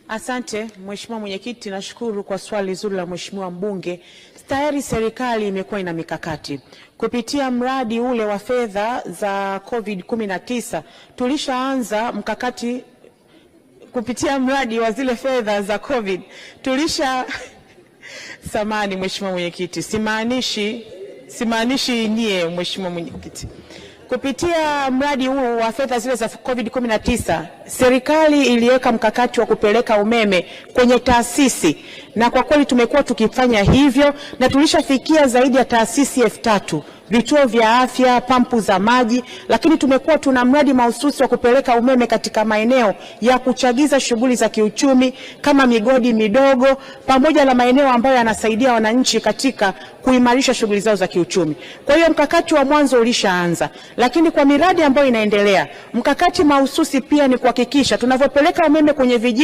Asante Mheshimiwa Mwenyekiti, nashukuru kwa swali zuri la Mheshimiwa mbunge. Tayari serikali imekuwa ina mikakati kupitia mradi ule wa fedha za COVID-19. Tulishaanza mkakati kupitia mradi wa zile fedha za COVID. Samahani Mheshimiwa Mwenyekiti, simaanishi nyie Mheshimiwa Mwenyekiti. Kupitia mradi huu wa fedha zile za COVID-19, serikali iliweka mkakati wa kupeleka umeme kwenye taasisi, na kwa kweli tumekuwa tukifanya hivyo na tulishafikia zaidi ya taasisi 3000, vituo vya afya, pampu za maji, lakini tumekuwa tuna mradi mahususi wa kupeleka umeme katika maeneo ya kuchagiza shughuli za kiuchumi kama migodi midogo, pamoja na maeneo ambayo yanasaidia wananchi katika kuimarisha shughuli zao za kiuchumi. Kwa hiyo mkakati wa mwanzo ulishaanza, lakini kwa miradi ambayo inaendelea, mkakati mahususi pia ni kuhakikisha tunavyopeleka umeme kwenye vijiji